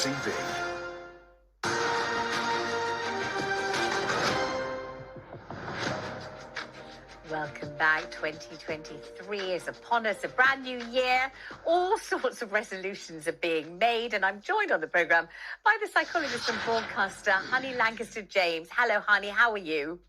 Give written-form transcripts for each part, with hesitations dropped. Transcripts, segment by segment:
TV. Welcome back. 2023 is upon us, a brand new year. All sorts of resolutions are being made, and I'm joined on the programme by the psychologist and broadcaster, Honey Langcaster-James. Hello, Honey, how are you?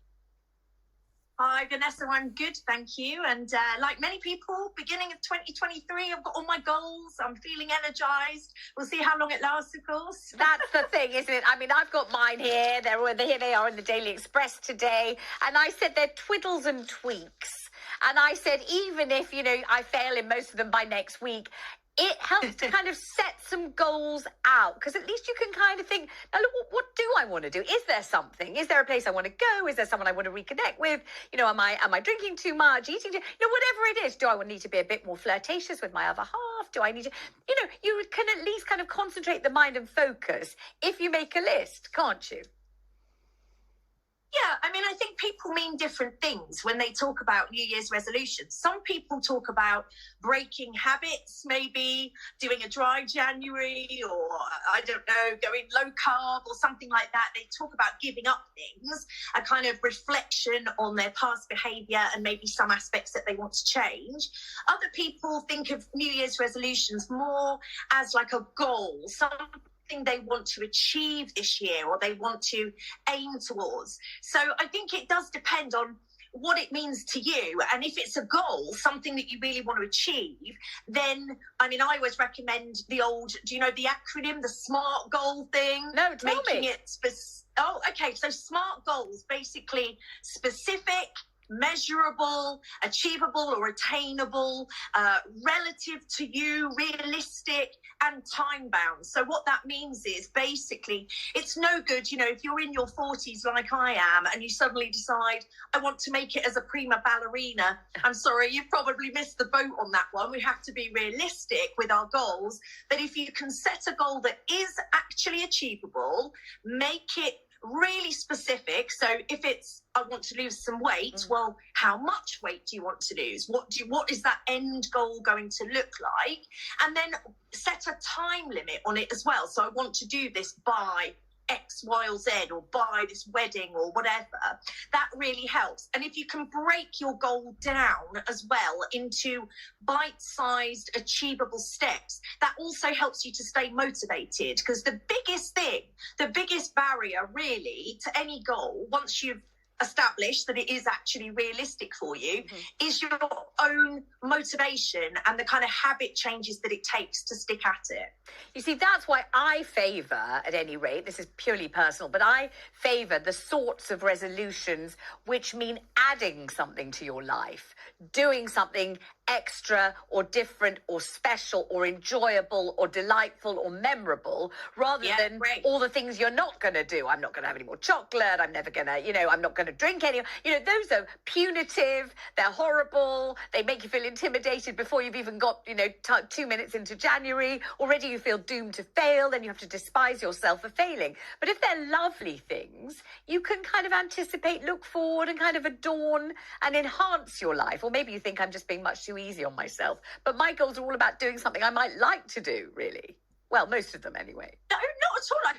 Hi, Vanessa, I'm good, thank you. And like many people, beginning of 2023, I've got all my goals. I'm feeling energised. We'll see how long it lasts, of course. That's the thing, isn't it? I mean, I've got mine here. Here they are in the Daily Express today. And I said they're twiddles and tweaks. And I said, even if, I fail in most of them by next week, it helps to kind of set some goals out, because at least you can kind of think, now look, what do I want to do? Is there something? Is there a place I want to go? Is there someone I want to reconnect with? Am I drinking too much, eating too, whatever it is. Do I need to be a bit more flirtatious with my other half? Do I need to, you can at least kind of concentrate the mind and focus if you make a list, can't you? Yeah, I mean, I think people mean different things when they talk about New Year's resolutions. Some people talk about breaking habits, maybe doing a dry January, or I don't know, going low carb or something like that. They talk about giving up things, a kind of reflection on their past behaviour and maybe some aspects that they want to change. Other people think of New Year's resolutions more as like a goal, something they want to achieve this year or they want to aim towards. So I think it does depend on what it means to you. And if it's a goal, something that you really want to achieve, then, I mean, I always recommend the old, do you know the acronym, the SMART goal thing? No, tell me. Oh, okay. So SMART goals, basically specific, measurable, achievable or attainable, relative to you, realistic and time bound. So what that means is basically it's no good, if you're in your 40s like I am and you suddenly decide I want to make it as a prima ballerina. I'm sorry, you've probably missed the boat on that one. We have to be realistic with our goals. But if you can set a goal that is actually achievable, make it really specific. So if it's I want to lose some weight, well, how much weight do you want to lose? What is that end goal going to look like? And then set a time limit on it as well. So I want to do this by X, Y, or Z, or by this wedding or whatever. That really helps. And if you can break your goal down as well into bite-sized, achievable steps, that also helps you to stay motivated. Because the biggest barrier really to any goal, once you've established that it is actually realistic for you, is your own motivation and the kind of habit changes that it takes to stick at it. You see, that's why I favour, at any rate, this is purely personal, but I favour the sorts of resolutions which mean adding something to your life, doing something extra or different or special or enjoyable or delightful or memorable, rather than all the things you're not going to do. I'm not going to have any more chocolate. I'm never going to, I'm not going to drink any. Those are punitive. They're horrible. They make you feel intimidated before you've even got, 2 minutes into January. Already you feel doomed to fail. Then you have to despise yourself for failing. But if they're lovely things, you can kind of anticipate, look forward and kind of adorn and enhance your life. Or maybe you think I'm just being much too easy on myself. But my goals are all about doing something I might like to do, really. Well, most of them anyway. No, not at all.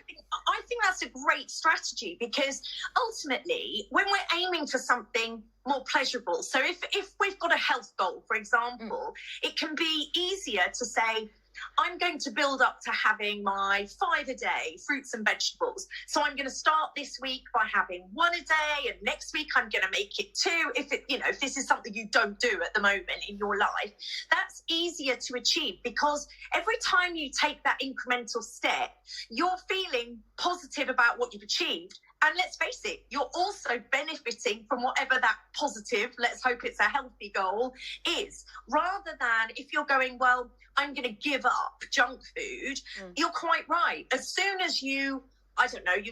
I think that's a great strategy, because ultimately, when we're aiming for something more pleasurable, so if we've got a health goal, for example, it can be easier to say, I'm going to build up to having my 5 a day fruits and vegetables. So I'm going to start this week by having 1 a day, and next week I'm going to make it 2. If this is something you don't do at the moment in your life, that's easier to achieve, because every time you take that incremental step, you're feeling positive about what you've achieved. And let's face it, you're also benefiting from whatever that positive, let's hope it's a healthy goal, is. Rather than if you're going, well, I'm going to give up junk food, you're quite right. As soon as you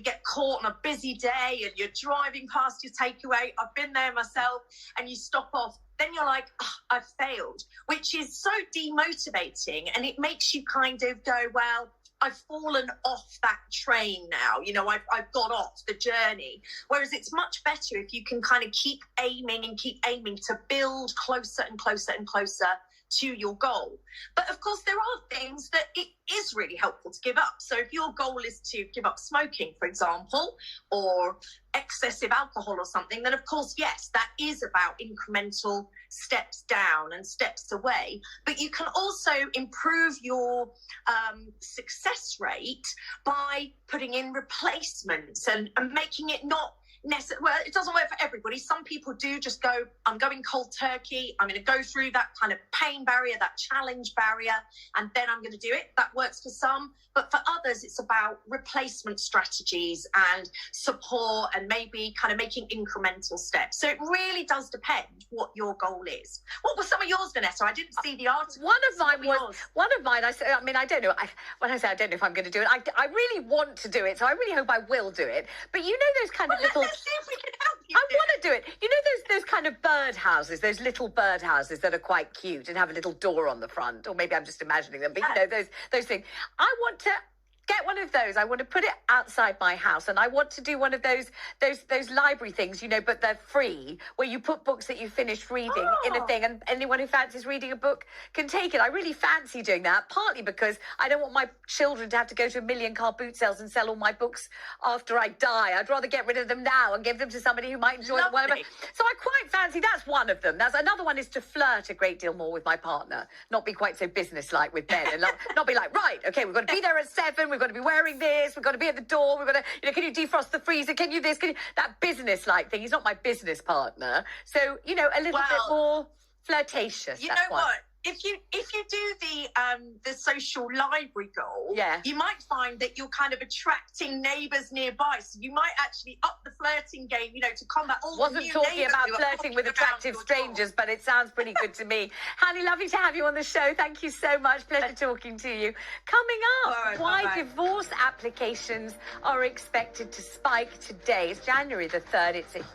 get caught on a busy day and you're driving past your takeaway, I've been there myself, and you stop off, then you're like, I've failed, which is so demotivating. And it makes you kind of go, well, I've fallen off that train now, I've got off the journey. Whereas it's much better if you can kind of keep aiming to build closer and closer and closer to your goal. But of course, there are things that it is really helpful to give up. So if your goal is to give up smoking, for example, or excessive alcohol or something, then of course, yes, that is about incremental steps down and steps away. But you can also improve your success rate by putting in replacements and making it not necessarily, well, it doesn't work for everybody. Some people do just go, I'm going cold turkey. I'm going to go through that kind of pain barrier, that challenge barrier, and then I'm going to do it. That works for some. But for others, it's about replacement strategies and support and maybe kind of making incremental steps. So it really does depend what your goal is. What were some of yours, Vanessa? I didn't see the article. One of mine, I mean, I don't know. When I say I don't know if I'm going to do it, I really want to do it. So I really hope I will do it. But you know those kind of little... Let's see if we can help you. I want to do it. You know those kind of bird houses, those little bird houses that are quite cute and have a little door on the front, or maybe I'm just imagining them. But you know those things. I want to get one of those. I want to put it outside my house, and I want to do one of those library things, you know, but they're free, where you put books that you finished reading in a thing, and anyone who fancies reading a book can take it. I really fancy doing that, partly because I don't want my children to have to go to 1 million car boot sales and sell all my books after I die. I'd rather get rid of them now and give them to somebody who might enjoy them. Whatever. So I quite fancy, that's one of them. That's another one, is to flirt a great deal more with my partner, not be quite so businesslike with Ben, and not be like, right, okay, we've got to be there at 7. We've got to be wearing this. We've got to be at the door. We've got to, you know, can you defrost the freezer? Can you this? Can you that business-like thing? He's not my business partner, so you know, a little bit more flirtatious. You know what? If you do the social library goal, you might find that you're kind of attracting neighbours nearby. So you might actually up the flirting game, you know, to combat all the new neighbours. Wasn't talking about flirting with attractive strangers, but it sounds pretty good to me. Hanny, lovely to have you on the show. Thank you so much. Pleasure talking to you. Coming up, why divorce applications are expected to spike today. It's January the 3rd. It's a huge